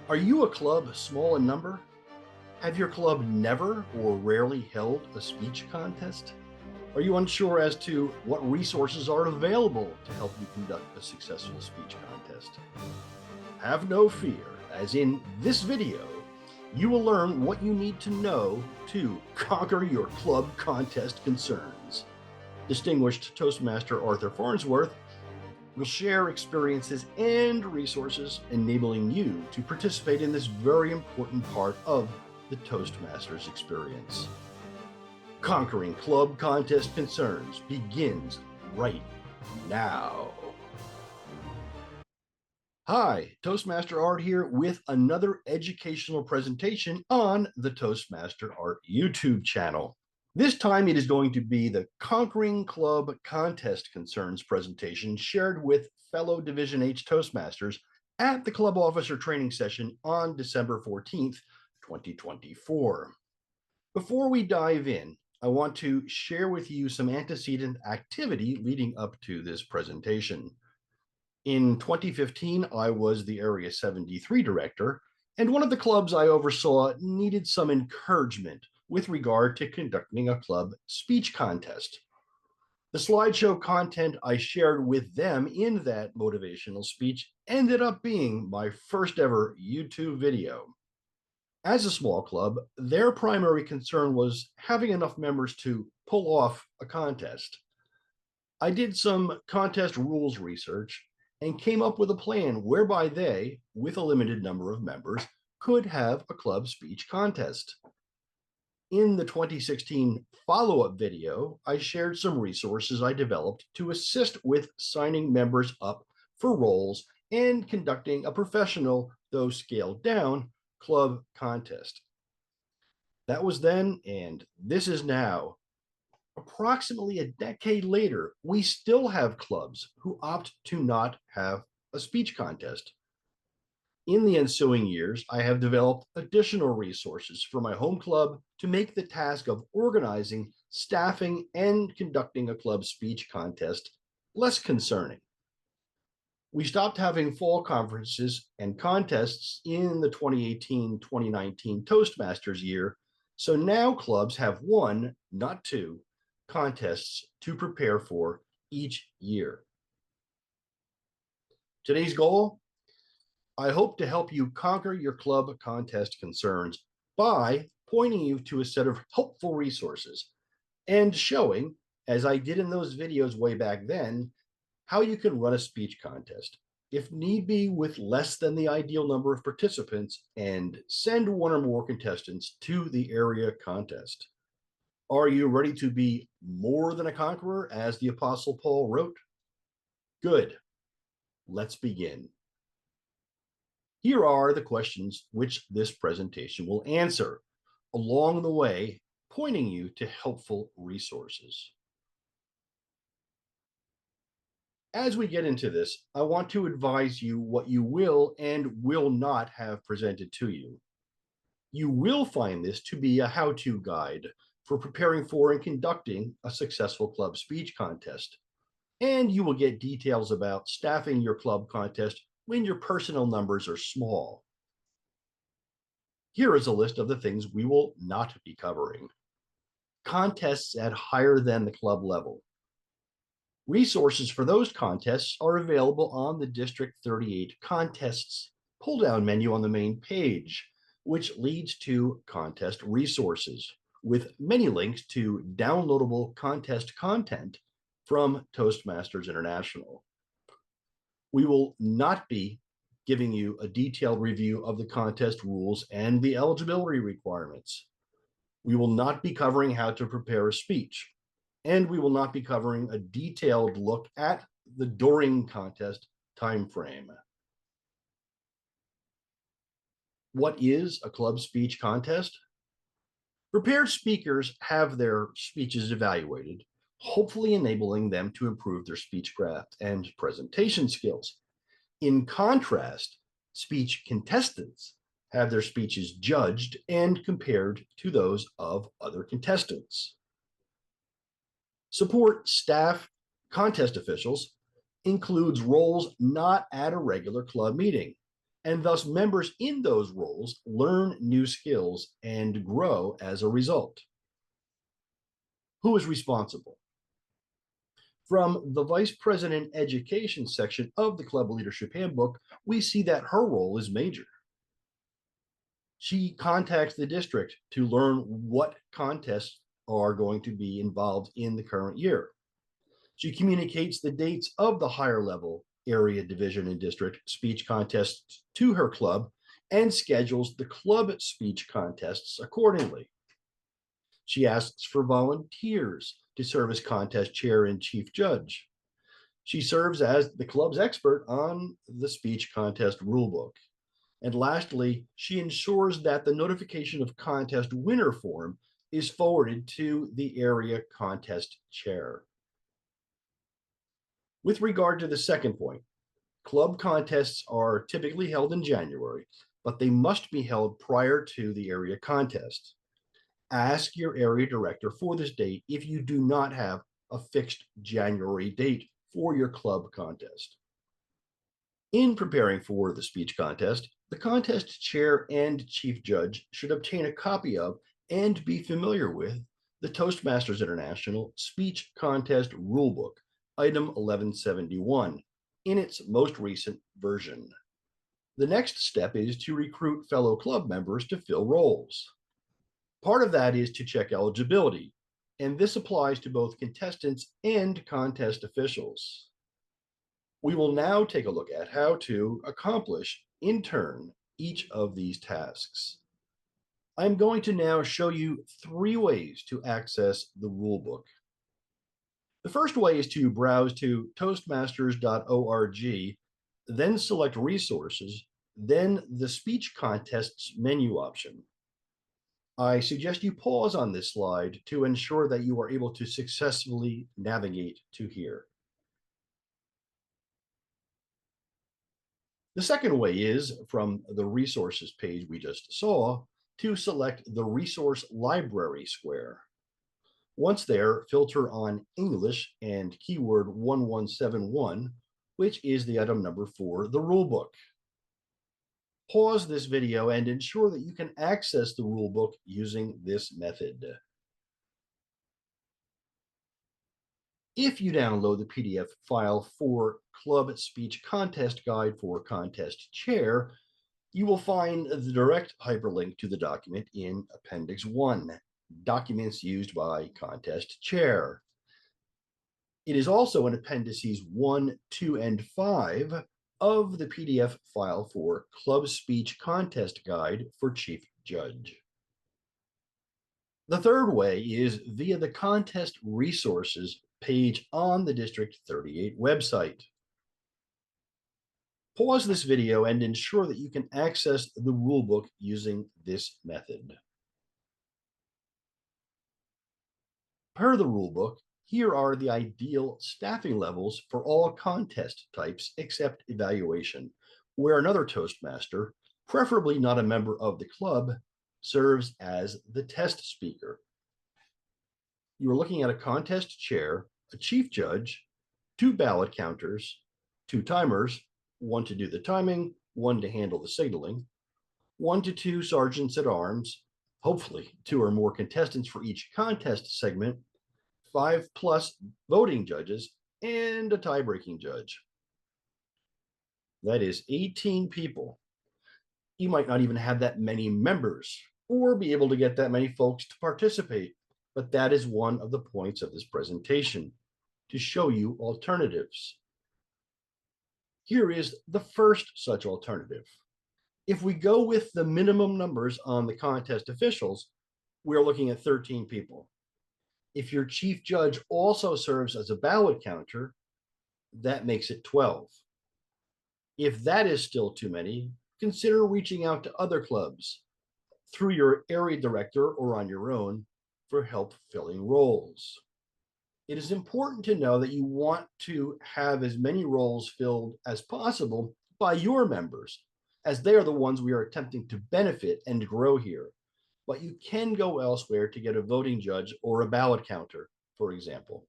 Are you a club small in number? Have your club never or rarely held a speech contest? Are you unsure as to what resources are available to help you conduct a successful speech contest? Have no fear, as in this video, you will learn what you need to know to conquer your club contest concerns. Distinguished Toastmaster Arthur Farnsworth will share experiences and resources enabling you to participate in this very important part of the Toastmasters experience. Conquering club contest concerns begins right now. Hi, Toastmaster Art here with another educational presentation on the Toastmaster Art YouTube channel. This time it is going to be the Conquering Club Contest Concerns presentation shared with fellow Division H Toastmasters at the Club Officer Training Session on December 14th, 2024. Before we dive in, I want to share with you some antecedent activity leading up to this presentation. In 2015, I was the Area 73 director, and one of the clubs I oversaw needed some encouragement with regard to conducting a club speech contest. The slideshow content I shared with them in that motivational speech ended up being my first ever YouTube video. As a small club, their primary concern was having enough members to pull off a contest. I did some contest rules research and came up with a plan whereby they, with a limited number of members, could have a club speech contest. In the 2016 follow-up video, I shared some resources I developed to assist with signing members up for roles and conducting a professional, though scaled down, club contest. That was then, and this is now. Approximately a decade later, we still have clubs who opt to not have a speech contest. In the ensuing years, I have developed additional resources for my home club to make the task of organizing, staffing, and conducting a club speech contest less concerning. We stopped having fall conferences and contests in the 2018-2019 Toastmasters year, so now clubs have one, not two, contests to prepare for each year. Today's goal, I hope to help you conquer your club contest concerns by pointing you to a set of helpful resources and showing, as I did in those videos way back then, how you can run a speech contest, if need be with less than the ideal number of participants, and send one or more contestants to the area contest. Are you ready to be more than a conqueror, as the Apostle Paul wrote? Good. Let's begin. Here are the questions which this presentation will answer, along the way, pointing you to helpful resources. As we get into this, I want to advise you what you will and will not have presented to you. You will find this to be a how-to guide for preparing for and conducting a successful club speech contest. And you will get details about staffing your club contest when your personnel numbers are small. Here is a list of the things we will not be covering. Contests at higher than the club level. Resources for those contests are available on the District 38 Contests pull-down menu on the main page, which leads to contest resources, with many links to downloadable contest content from Toastmasters International. We will not be giving you a detailed review of the contest rules and the eligibility requirements. We will not be covering how to prepare a speech, and we will not be covering a detailed look at the during contest time frame. What is a club speech contest? Prepared speakers have their speeches evaluated, hopefully enabling them to improve their speech craft and presentation skills. In contrast, speech contestants have their speeches judged and compared to those of other contestants. Support staff contest officials includes roles not at a regular club meeting, and thus members in those roles learn new skills and grow as a result. Who is responsible? From the Vice President Education section of the Club Leadership Handbook, we see that her role is major. She contacts the district to learn what contests are going to be involved in the current year. She communicates the dates of the higher level area, division, and district speech contests to her club and schedules the club speech contests accordingly. She asks for volunteers to serve as contest chair and chief judge. She serves as the club's expert on the speech contest rulebook. And lastly, she ensures that the notification of contest winner form is forwarded to the area contest chair. With regard to the second point, club contests are typically held in January, but they must be held prior to the area contest. Ask your area director for this date if you do not have a fixed January date for your club contest. In preparing for the speech contest, the contest chair and chief judge should obtain a copy of and be familiar with the Toastmasters International Speech Contest Rulebook, item 1171, in its most recent version. The next step is to recruit fellow club members to fill roles. Part of that is to check eligibility, and this applies to both contestants and contest officials. We will now take a look at how to accomplish, in turn, each of these tasks. I'm going to now show you 3 ways to access the rulebook. The first way is to browse to toastmasters.org, then select Resources, then the Speech Contests menu option. I suggest you pause on this slide to ensure that you are able to successfully navigate to here. The second way is, from the resources page we just saw, to select the resource library square. Once there, filter on English and keyword 1171, which is the item number for the rulebook. Pause this video and ensure that you can access the rulebook using this method. If you download the PDF file for Club Speech Contest Guide for Contest Chair, you will find the direct hyperlink to the document in Appendix 1, Documents Used by Contest Chair. It is in Appendices 1, 2, and 5 of the PDF file for Club Speech Contest Guide for Chief Judge. The third way is via the Contest Resources page on the District 38 website. Pause this video and ensure that you can access the rulebook using this method. Per the rulebook, here are the ideal staffing levels for all contest types except evaluation, where another Toastmaster, preferably not a member of the club, serves as the test speaker. You are looking at a contest chair, a chief judge, 2 ballot counters, 2 timers, 1 to do the timing, 1 to handle the signaling, 1 to 2 sergeants at arms, hopefully 2 or more contestants for each contest segment, 5+ voting judges, and a tie-breaking judge. That is 18 people. You might not even have that many members or be able to get that many folks to participate, but that is one of the points of this presentation, to show you alternatives. Here is the first such alternative. If we go with the minimum numbers on the contest officials, we're looking at 13 people. If your chief judge also serves as a ballot counter, that makes it 12. If that is still too many, consider reaching out to other clubs through your area director or on your own for help filling roles. It is important to know that you want to have as many roles filled as possible by your members, as they are the ones we are attempting to benefit and grow here. But you can go elsewhere to get a voting judge or a ballot counter, for example.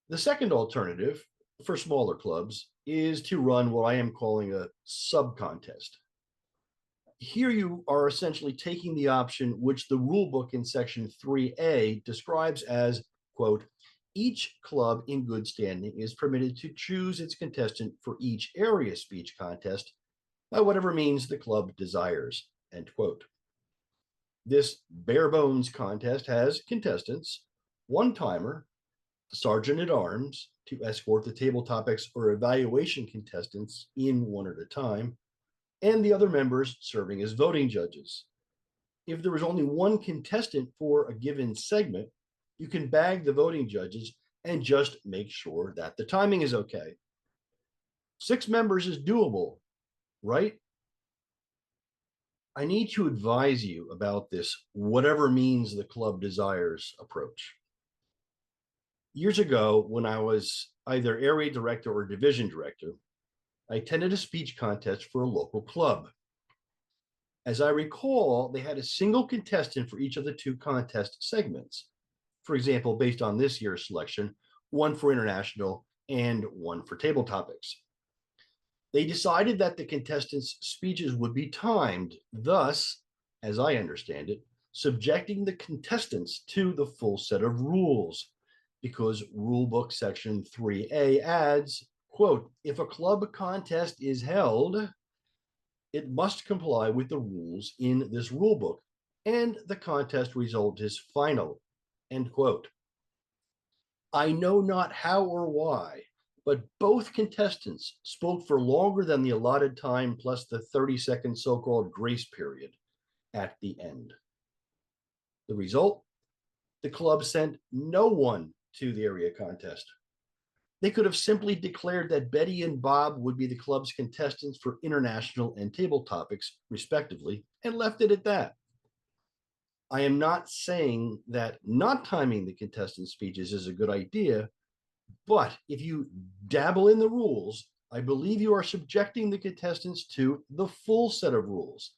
The second alternative for smaller clubs is to run what I am calling a sub-contest. Here you are essentially taking the option which the rulebook in section 3A describes as, quote, each club in good standing is permitted to choose its contestant for each area speech contest by whatever means the club desires, end quote. This bare bones contest has contestants, one timer, sergeant at arms to escort the table topics or evaluation contestants in one at a time, and the other members serving as voting judges. If there is only one contestant for a given segment, you can bag the voting judges and just make sure that the timing is okay. 6 members is doable, right? I need to advise you about this whatever means the club desires approach. Years ago, when I was either area director or division director, I attended a speech contest for a local club. As I recall, they had a single contestant for each of the 2 contest segments. For example, based on this year's selection, one for international and one for table topics. They decided that the contestants' speeches would be timed, thus, as I understand it, subjecting the contestants to the full set of rules, because rulebook section 3A adds, quote, if a club contest is held, it must comply with the rules in this rulebook, and the contest result is final, end quote. I know not how or why, but both contestants spoke for longer than the allotted time plus the 30-second so-called grace period at the end. The result? The club sent no one to the area contest. They could have simply declared that Betty and Bob would be the club's contestants for international and table topics, respectively, and left it at that. I am not saying that not timing the contestant speeches is a good idea, but if you dabble in the rules, I believe you are subjecting the contestants to the full set of rules.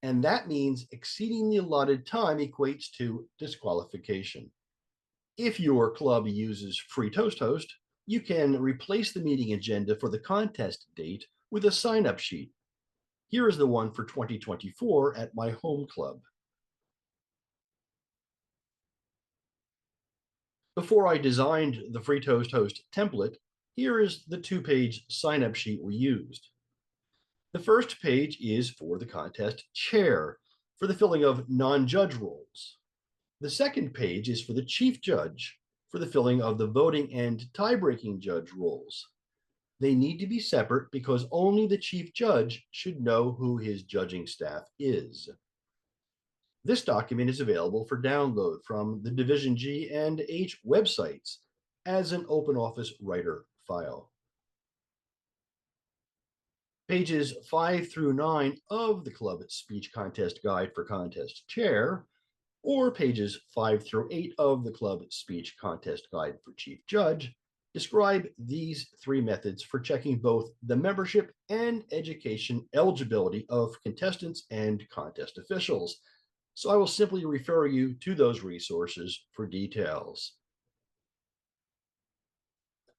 And that means exceeding the allotted time equates to disqualification. If your club uses Free Toast Host, you can replace the meeting agenda for the contest date with a sign-up sheet. Here is the one for 2024 at my home club. Before I designed the Free Toast Host template, here is the 2-page sign-up sheet we used. The first page is for the contest chair, for the filling of non-judge roles. The second page is for the chief judge, for the filling of the voting and tie-breaking judge roles. They need to be separate because only the chief judge should know who his judging staff is. This document is available for download from the Division G and H websites as an OpenOffice Writer file. Pages 5 through 9 of the Club Speech Contest Guide for Contest Chair, or pages 5 through 8 of the Club Speech Contest Guide for Chief Judge, describe these 3 methods for checking both the membership and education eligibility of contestants and contest officials. So I will simply refer you to those resources for details.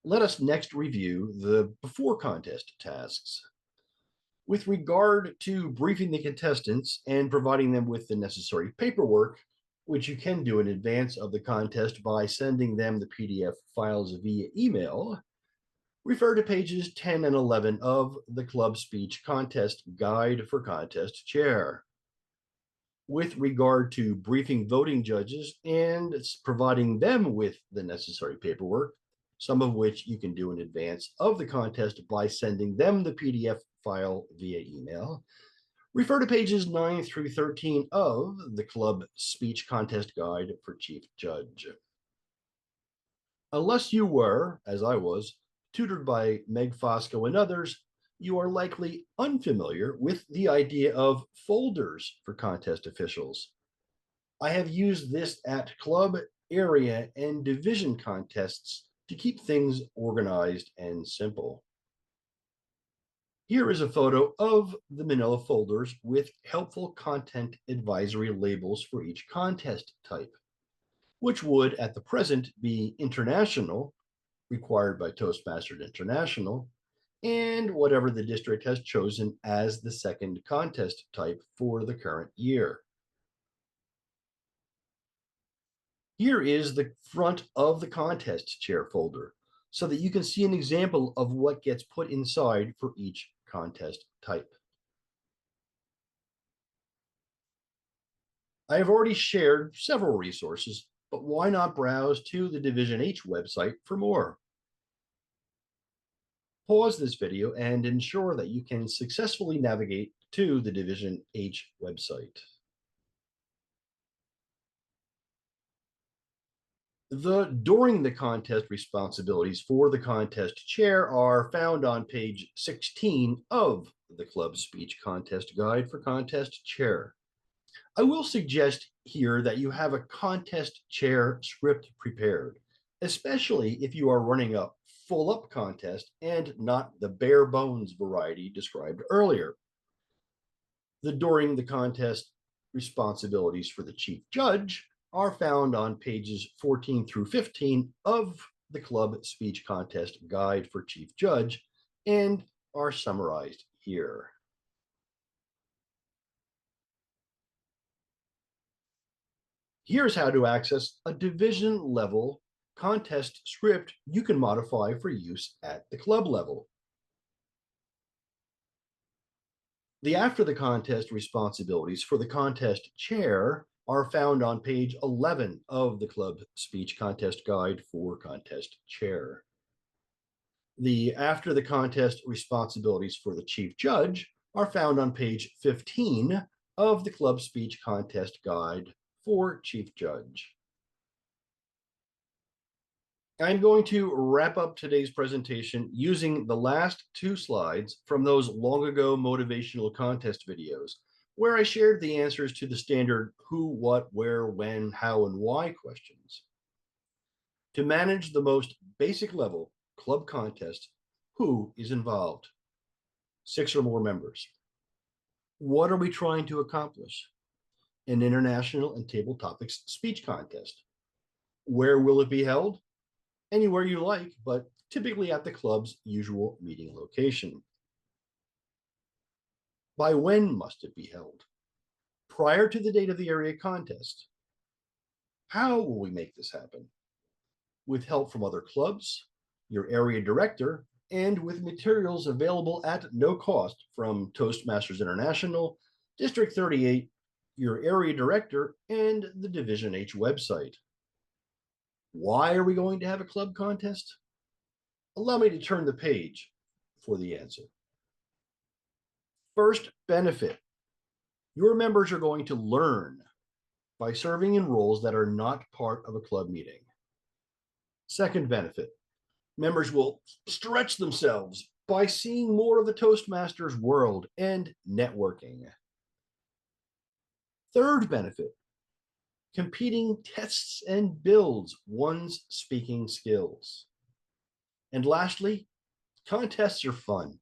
Let us next review the before contest tasks. With regard to briefing the contestants and providing them with the necessary paperwork, which you can do in advance of the contest by sending them the PDF files via email, refer to pages 10 and 11 of the Club Speech Contest Guide for Contest Chair. With regard to briefing voting judges and providing them with the necessary paperwork, some of which you can do in advance of the contest by sending them the PDF file via email, refer to pages 9 through 13 of the Club Speech Contest Guide for Chief Judge. Unless you were, as I was, tutored by Meg Fosco and others, you are likely unfamiliar with the idea of folders for contest officials. I have used this at club, area, and division contests to keep things organized and simple. Here is a photo of the manila folders with helpful content advisory labels for each contest type, which would at the present be international, required by Toastmasters International, and whatever the district has chosen as the second contest type for the current year. Here is the front of the contest chair folder so that you can see an example of what gets put inside for each contest type. I have already shared several resources, but why not browse to the Division H website for more? Pause this video and ensure that you can successfully navigate to the Division H website. During the contest responsibilities for the contest chair are found on page 16 of the club speech contest guide for contest chair. I will suggest here that you have a contest chair script prepared, especially if you are running a full up contest and not the bare bones variety described earlier. During the contest responsibilities for the chief judge are found on pages 14 through 15 of the club speech contest guide for chief judge and are summarized here. Here's how to access a division level contest script you can modify for use at the club level. After the contest responsibilities for the contest chair are found on page 11 of the club speech contest guide for contest chair. After the contest responsibilities for the chief judge are found on page 15 of the club speech contest guide for chief judge. I'm going to wrap up today's presentation using the last two slides from those long ago motivational contest videos, where I shared the answers to the standard who, what, where, when, how, and why questions. To manage the most basic level club contest, who is involved? 6 or more members. What are we trying to accomplish? An international and table topics speech contest. Where will it be held? Anywhere you like, but typically at the club's usual meeting location. By when must it be held? Prior to the date of the area contest. How will we make this happen? With help from other clubs, your area director, and with materials available at no cost from Toastmasters International, District 38, your area director, and the Division H website. Why are we going to have a club contest? Allow me to turn the page for the answer. First benefit, your members are going to learn by serving in roles that are not part of a club meeting. Second benefit, members will stretch themselves by seeing more of the Toastmasters world and networking. Third benefit, competing tests and builds one's speaking skills. And lastly, contests are fun.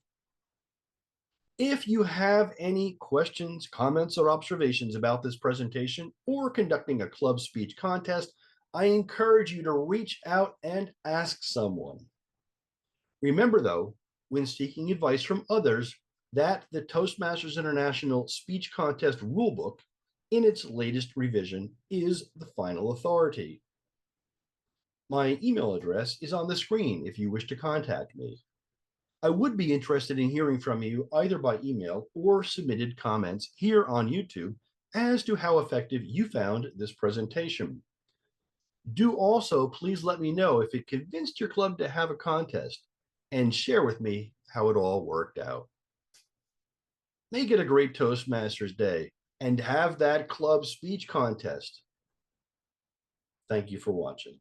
If you have any questions, comments, or observations about this presentation or conducting a club speech contest, I encourage you to reach out and ask someone. Remember, though, when seeking advice from others, that the Toastmasters International Speech Contest Rulebook, in its latest revision, is the final authority. My email address is on the screen if you wish to contact me. I would be interested in hearing from you either by email or submitted comments here on YouTube as to how effective you found this presentation. Do also please let me know if it convinced your club to have a contest and share with me how it all worked out. Make it a great Toastmasters Day and have that club speech contest. Thank you for watching.